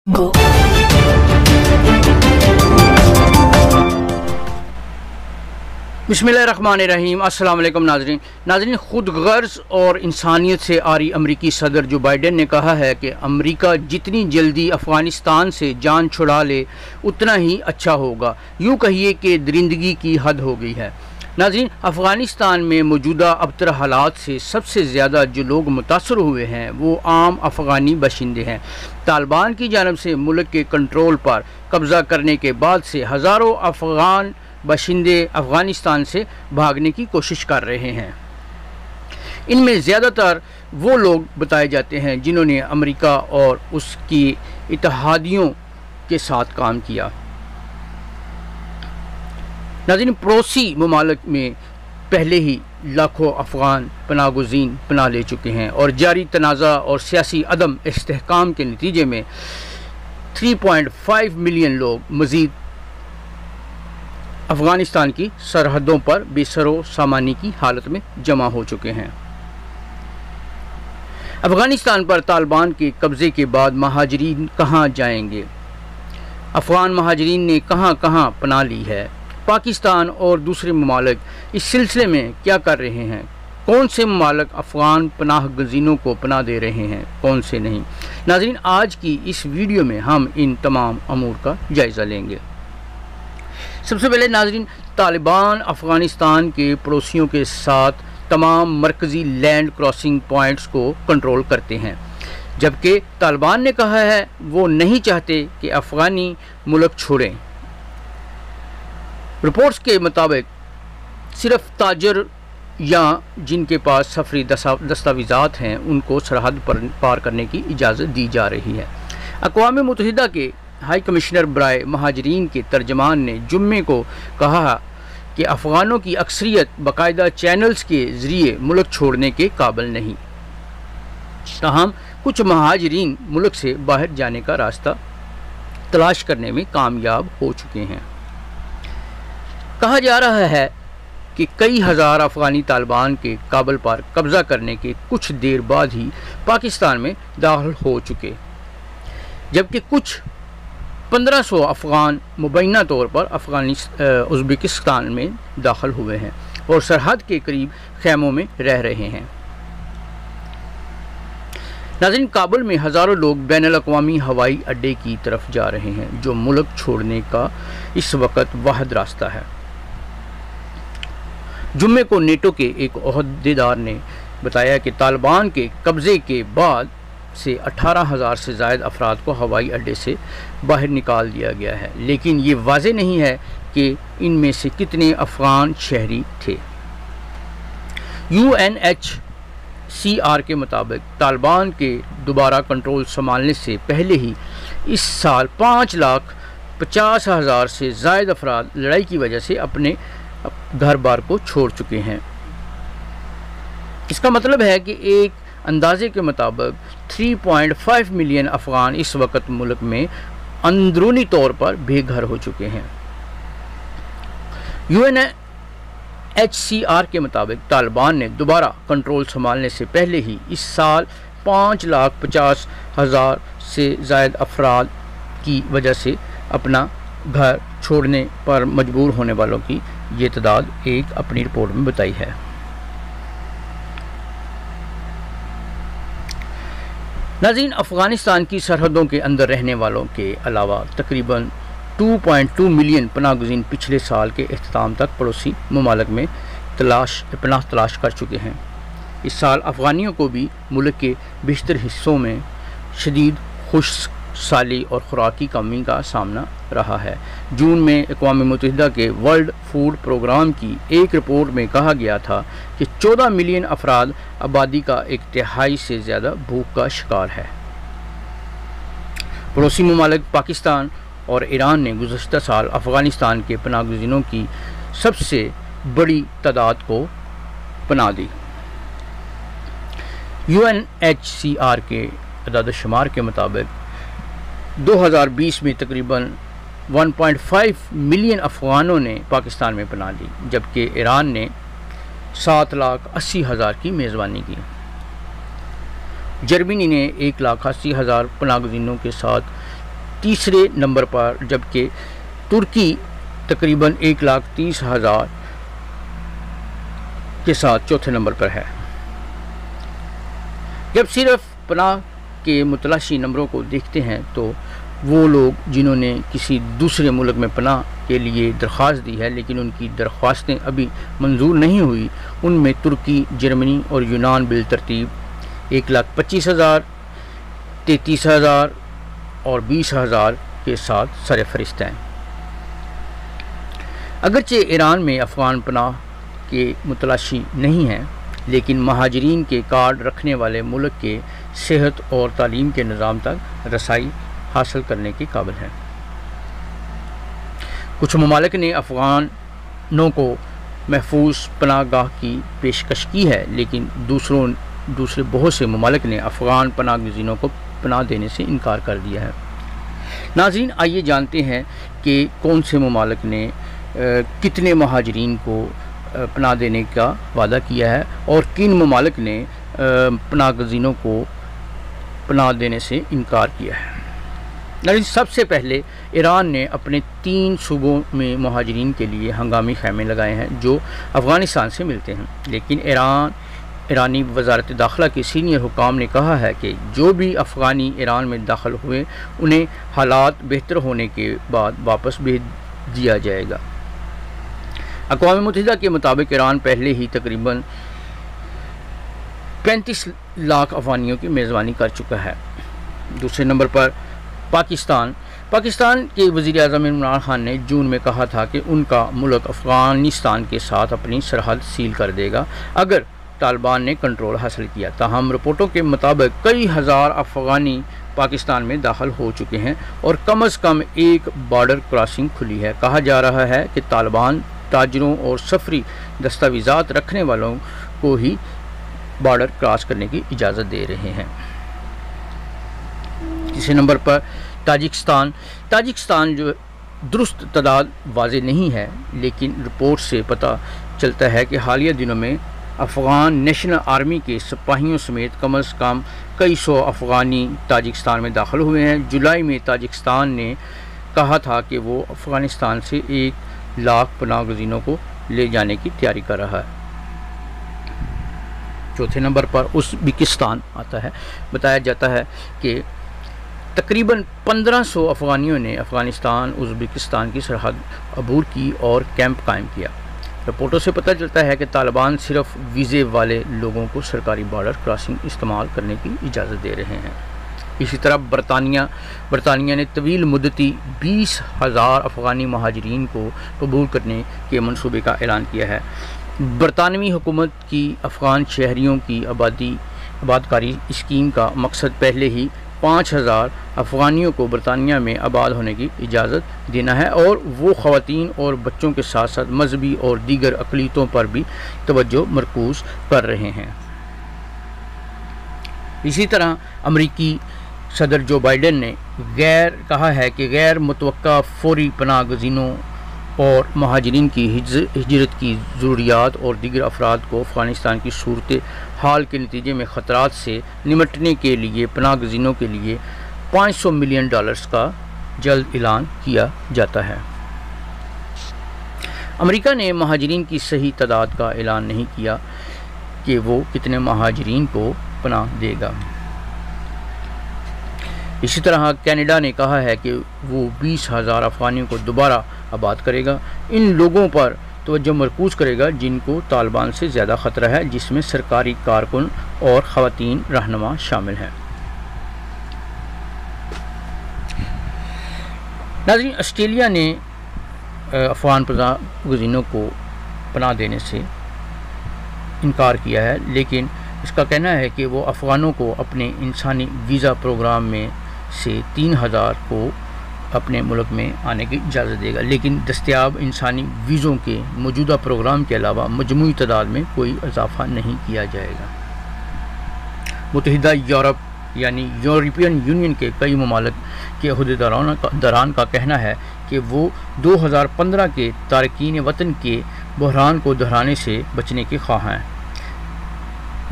गो बिस्मिल्लाहिर्रहमानिर्रहीम। अस्सलाम वालेकुम नाज़रीन, खुद गर्ज और इंसानियत से आरी अमरीकी सदर जो बाइडेन ने कहा है कि अमरीका जितनी जल्दी अफ़गानिस्तान से जान छुड़ा ले उतना ही अच्छा होगा। यूँ कहिए कि दरिंदगी की हद हो गई है। नाज़रीन, अफ़गानिस्तान में मौजूदा अबतर हालात से सबसे ज़्यादा जो लोग मुतासर हुए हैं वो आम अफ़गानी बाशिंदे हैं। तालिबान की जानब से मुल्क के कंट्रोल पर कब्ज़ा करने के बाद से हज़ारों अफ़गान बाशिंदे अफ़गानिस्तान से भागने की कोशिश कर रहे हैं। इनमें ज़्यादातर वो लोग बताए जाते हैं जिन्होंने अमेरिका और उसकी इत्तेहादियों के साथ काम किया। नाज़रीन, पड़ोसी ममालिक में पहले ही लाखों अफ़गान पनागुज़ीन पनाह ले चुके हैं और जारी तनाज़ा और सियासी अदम इस्तेहकाम के नतीजे में 3.5 मिलियन लोग मज़ीद अफ़गानिस्तान की सरहदों पर बेसरो सामानी की हालत में जमा हो चुके हैं। अफ़गानिस्तान पर तालिबान के कब्ज़े के बाद महाजरीन कहाँ जाएंगे? अफ़गान महाजरीन ने कहाँ कहाँ पनाह ली है? पाकिस्तान और दूसरे ममालिक इस सिलसिले में क्या कर रहे हैं? कौन से ममालिक अफ़गान पनाह गज़ीनों को पनाह दे रहे हैं, कौन से नहीं? नाज़रीन, आज की इस वीडियो में हम इन तमाम अमूर का जायज़ा लेंगे। सबसे पहले नाज़रीन, तालिबान अफ़गानिस्तान के पड़ोसियों के साथ तमाम मरकज़ी लैंड क्रॉसिंग पॉइंट्स को कंट्रोल करते हैं, जबकि तालिबान ने कहा है वो नहीं चाहते कि अफ़गानी मुल्क छोड़ें। रिपोर्ट्स के मुताबिक सिर्फ ताजर या जिनके पास सफरी दस्तावेज़ात हैं उनको सरहद पर पार करने की इजाज़त दी जा रही है। अक़वाम मुत्तहिदा के हाई कमिश्नर बराए महाजरीन के तर्जमान ने जुम्मे को कहा कि अफ़गानों की अक्सरियत बाकायदा चैनल्स के ज़रिए मुल्क छोड़ने के काबिल नहीं। ताहम कुछ महाजरीन मुल्क से बाहर जाने का रास्ता तलाश करने में कामयाब हो चुके हैं। कहा जा रहा है कि कई हज़ार अफ़गानी तालिबान के काबुल पर कब्ज़ा करने के कुछ देर बाद ही पाकिस्तान में दाखिल हो चुके, जबकि कुछ 1500 अफ़गान मुबैना तौर पर उज़्बेकिस्तान में दाखिल हुए हैं और सरहद के करीब ख़ैमों में रह रहे हैं। नाज़रीन, काबुल में हज़ारों लोग बैनुल-अक़वामी हवाई अड्डे की तरफ जा रहे हैं, जो मुल्क छोड़ने का इस वक्त वाहिद रास्ता है। जुम्मे को नेटो के एक ओहदेदार ने बताया कि तालिबान के कब्ज़े के बाद से 18,000 से ज़ायद अफराद को हवाई अड्डे से बाहर निकाल दिया गया है, लेकिन ये वाज़े नहीं है कि इनमें से कितने अफ़गान शहरी थे। UNHCR के मुताबिक तालिबान के दोबारा कंट्रोल संभालने से पहले ही इस साल 5,50,000 से ज़ायद अफराद लड़ाई की वजह से अपने घर बार को छोड़ चुके हैं। इसका मतलब है कि एक अंदाजे के मुताबिक 3.5 मिलियन अफ़गान इस वक्त मुल्क में अंदरूनी तौर पर बेघर हो चुके हैं। UNHCR के मुताबिक तालिबान ने दोबारा कंट्रोल संभालने से पहले ही इस साल 5,50,000 से ज़ायद अफराद की वजह से अपना घर छोड़ने पर मजबूर होने वालों की ये तादाद एक अपनी रिपोर्ट में बताई है। नाज़रीन, अफ़गानिस्तान की सरहदों के अंदर रहने वालों के अलावा तकरीबन 2.2 मिलियन पनागुज़ीन पिछले साल के इख्तिताम तक पड़ोसी ममालिक में पनाह तलाश कर चुके हैं। इस साल अफ़गानियों को भी मुल्क के बेशतर हिस्सों में शदीद खुश्क साली और खुराकी कमी का सामना रहा है। जून में अक़वाम मुत्तहिदा के वर्ल्ड फूड प्रोग्राम की एक रिपोर्ट में कहा गया था कि 14 मिलियन अफराद आबादी का 1/3 से ज़्यादा भूख का शिकार है। पड़ोसी ममालिक पाकिस्तान और ईरान ने गुज़श्ता साल अफ़गानिस्तान के पनागुज़ीनों की सबसे बड़ी तादाद को पनाह दी। UNHCR के अदाद-ओ-शुमार के मुताबिक 2020 में तकरीबन 1.5 मिलियन अफ़गानों ने पाकिस्तान में पनाह ली, जबकि ईरान ने 7,80,000 की मेज़बानी की। जर्मनी ने 1,80,000 पनागुज़ीनों के साथ तीसरे नंबर पर, जबकि तुर्की तकरीबन 1,30,000 के साथ चौथे नंबर पर है। जब सिर्फ पनाह के मुतलाशी नंबरों को देखते हैं तो वो लोग जिन्होंने किसी दूसरे मुल्क में पनाह के लिए दरख्वास्त दी है लेकिन उनकी दरख्वास्तें अभी मंजूर नहीं हुई, उनमें तुर्की, जर्मनी और यूनान बिल तरतीब 1,25,000, 33,000 और 20,000 के साथ सरफहरिस्त हैं। अगरचे ईरान में अफ़गान पनाह के मुतलाशी नहीं हैं, लेकिन महाजरीन के कार्ड रखने वाले मुल्क के सेहत और तालीम के निज़ाम तक रसाई हासिल करने के काबिल हैं। कुछ ममालिक ने अफ़गानों को महफूज पनाहगाह की पेशकश की है, लेकिन दूसरे बहुत से ममालिक ने अफ़गान पनाह गज़ीनों को पनाह देने से इनकार कर दिया है। नाज़रीन, आइए जानते हैं कि कौन से ममालिक ने कितने महाजरीन को पनाह देने का वादा किया है और किन ममालिक ने पनाह गज़ीनों को पनाह देने से इनकार किया है। नाज़रीन, सबसे पहले ईरान ने अपने 3 सूबों में महाजरीन के लिए हंगामी खैमे लगाए हैं जो अफ़गानिस्तान से मिलते हैं, लेकिन ईरानी वज़ारत दाखिला के सीनियर हुकाम ने कहा है कि जो भी अफ़गानी ईरान में दाखिल हुए उन्हें हालात बेहतर होने के बाद वापस भेज दिया जाएगा। अक़वाम मुत्तहिदा के मुताबिक ईरान पहले ही तकरीबन 35 लाख अफ़गानियों की मेज़बानी कर चुका है। दूसरे नंबर पर पाकिस्तान के वज़ीर आज़म इमरान खान ने जून में कहा था कि उनका मुल्क अफ़गानिस्तान के साथ अपनी सरहद सील कर देगा अगर तालिबान ने कंट्रोल हासिल किया। ताहम रिपोर्टों के मुताबिक कई हज़ार अफ़गानी पाकिस्तान में दाखिल हो चुके हैं और कम अज़ कम एक बॉर्डर क्रॉसिंग खुली है। कहा जा रहा है कि तालिबान ताजरों और सफरी दस्तावेज़ात रखने वालों को ही बॉर्डर क्रॉस करने की इजाज़त दे रहे हैं। तीसरे नंबर पर ताजिकिस्तान जो दुरुस्त तादाद वाज़ेह नहीं है, लेकिन रिपोर्ट से पता चलता है कि हालिया दिनों में अफ़गान नेशनल आर्मी के सिपाहियों समेत कम अज़ कम कई सौ अफ़गानी ताजिकिस्तान में दाखिल हुए हैं। जुलाई में ताजिकिस्तान ने कहा था कि वो अफ़गानिस्तान से 1 लाख पनाह गज़ीनों को ले जाने की तैयारी कर रहा है। चौथे नंबर पर उज़्बेकिस्तान आता है। बताया जाता है कि तकरीबन 1500 अफ़गानियों ने अफ़गानिस्तान उज़्बेकिस्तान की सरहद अबूर की और कैंप कायम किया। रिपोर्टों से पता चलता है कि तालिबान सिर्फ वीज़े वाले लोगों को सरकारी बॉर्डर क्रॉसिंग इस्तेमाल करने की इजाज़त दे रहे हैं। इसी तरह बरतानिया ने तवील मुद्दती 20,000 अफ़गानी महाजरीन को कबूल करने के मनसूबे का ऐलान किया है। बरतानवी हुकूमत की अफ़गान शहरियों की आबादकारी स्कीम का मकसद पहले ही 5,000 अफ़गानियों को बरतानिया में आबाद होने की इजाज़त देना है और वो ख़वातीन और बच्चों के साथ साथ मजहबी और दीगर अक़लियतों पर भी तवज्जो मरकूज़ कर रहे हैं। इसी तरह अमरीकी सदर जो बाइडेन ने कहा है कि गैर मुतवक्का फ़ौरी पनाह गज़ीनों और महाजरीन की हिजरत की ज़रूरियात और दीगर अफराद को अफ़गानिस्तान की सूरत हाल के नतीजे में ख़तरात से निमटने के लिए पनाह गज़ीनों के लिए $500 मिलियन का जल्द ऐलान किया जाता है। अमेरिका ने महाजरीन की सही तादाद का ऐलान नहीं किया कि वो कितने महाजरीन को पनाह देगा। इसी तरह कनाडा ने कहा है कि वो 20,000 अफ़गानियों को दोबारा आबाद करेगा। इन लोगों पर तवज्जो मरकूज़ करेगा जिनको तालिबान से ज़्यादा ख़तरा है, जिसमें सरकारी कारकुन और ख़वातीन रहनुमा शामिल हैं। नाज़रीन, ऑस्ट्रेलिया ने अफ़गान पनाह गज़ीनों को पनाह देने से इनकार किया है, लेकिन इसका कहना है कि वो अफ़गानों को अपने इंसानी वीज़ा प्रोग्राम में से 3,000 को अपने मुल्क में आने की इजाज़त देगा, लेकिन दस्तयाब इंसानी वीज़ों के मौजूदा प्रोग्राम के अलावा मजमूई तादाद में कोई इजाफ़ा नहीं किया जाएगा। मुत्तहिदा यूरोप यानी यूरोपियन यूनियन के कई ममालिक के अहदेदारान का कहना है कि वो 2015 के तारकीन वतन के बहरान को दोहराने से बचने के ख्वाह हैं,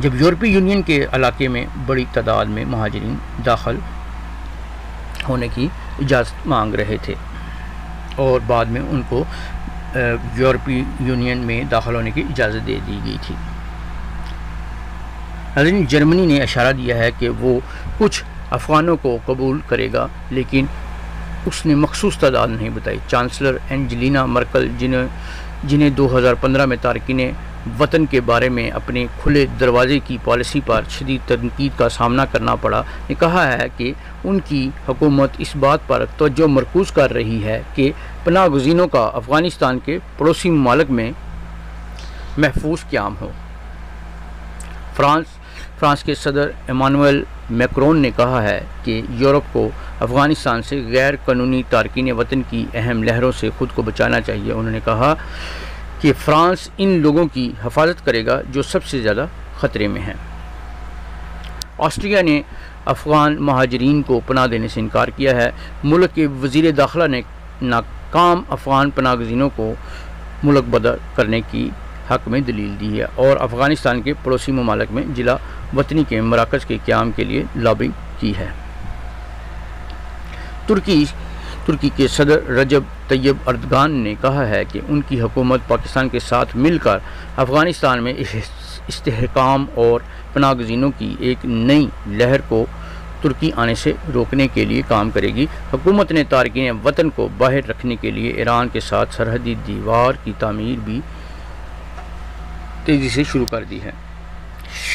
जब यूरोपीय यूनियन के इलाके में बड़ी तादाद में महाजरीन दाखिल होने की इजाज़त मांग रहे थे और बाद में उनको यूरोपीय यूनियन में दाखिल होने की इजाज़त दे दी गई थी। नाज़रीन, जर्मनी ने इशारा दिया है कि वो कुछ अफ़गानों को कबूल करेगा, लेकिन उसने मखसूस तादाद नहीं बताई। चांसलर एंजेलिना मर्केल, जिन्हें 2015 में तारकीन वतन के बारे में अपने खुले दरवाजे की पॉलिसी पर शदीद तनकीद का सामना करना पड़ा, ने कहा है कि उनकी हुकूमत इस बात पर तवज्जो मरकूज़ कर रही है कि पनाह गुज़ीनों का अफ़गानिस्तान के पड़ोसी ममालिक में महफूज क़याम हो। फ्रांस के सदर इमानुएल मैक्रोन ने कहा है कि यूरोप को अफ़गानिस्तान से गैर कानूनी तारकीन वतन की अहम लहरों से ख़ुद को बचाना चाहिए। उन्होंने कहा कि फ्रांस इन लोगों की हिफाजत करेगा जो सबसे ज़्यादा ख़तरे में हैं। ऑस्ट्रिया ने अफ़गान महाजरीन को पनाह देने से इनकार किया है। मुल्क के वज़ीर दाखिला ने नाकाम अफ़गान पनाह गुज़ीनों को मुल्क बदर करने की हक़ में दलील दी है और अफ़गानिस्तान के पड़ोसी ममालिक में जिला वतनी के मराकज़ के क़याम के लिए लॉबिंग की है। तुर्की के सदर रजब तैयब अर्दगान ने कहा है कि उनकी हुकूमत पाकिस्तान के साथ मिलकर अफ़गानिस्तान में इस्तेहकाम और पनाह गुज़ीनों की एक नई लहर को तुर्की आने से रोकने के लिए काम करेगी। हुकूमत ने तारकीन वतन को बाहर रखने के लिए ईरान के साथ सरहदी दीवार की तामीर भी तेज़ी से शुरू कर दी है।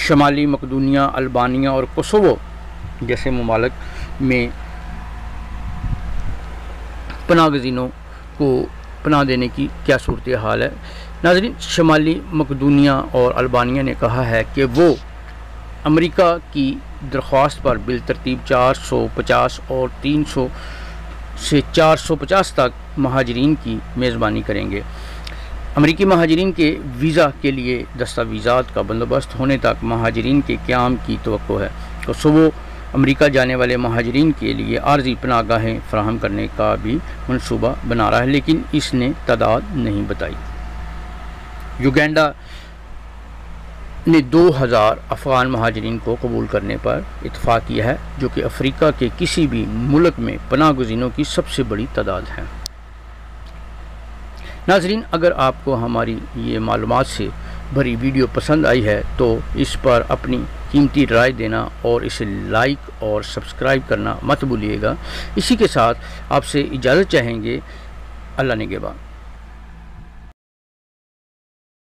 शमाली मकदूनिया, अल्बानिया और कोसोवो जैसे ममालिक में पनाह गुज़ीनों को पनाह देने की क्या सूरत हाल है। नाज़रीन, शमाली मकदूनिया और अल्बानिया ने कहा है कि वो अमेरिका की दरख्वास्त पर बिलतरतीब 450 और 300 से 450 तक महाजरीन की मेज़बानी करेंगे। अमेरिकी महाजरीन के वीज़ा के लिए दस्तावेज़ात का बंदोबस्त होने तक महाजरीन के क़याम की तवक्को है। कोसोवो अमेरिका जाने वाले महाजरीन के लिए आर्जी पनाहगाहें फ़राहम करने का भी मनसूबा बना रहा है, लेकिन इसने तादाद नहीं बताई। युगांडा ने 2000 अफ़गान महाजरीन को कबूल करने पर इत्तफ़ाक़ किया है, जो कि अफ्रीका के किसी भी मुल्क में पनाह गुज़ीनों की सबसे बड़ी तादाद है। नाज़रीन, अगर आपको हमारी ये मालूमात से भरी वीडियो पसंद आई है तो इस पर अपनी कीमती राय देना और इसे लाइक और सब्सक्राइब करना मत भूलिएगा। इसी के साथ आपसे इजाज़त चाहेंगे। अल्लाह निगहबान।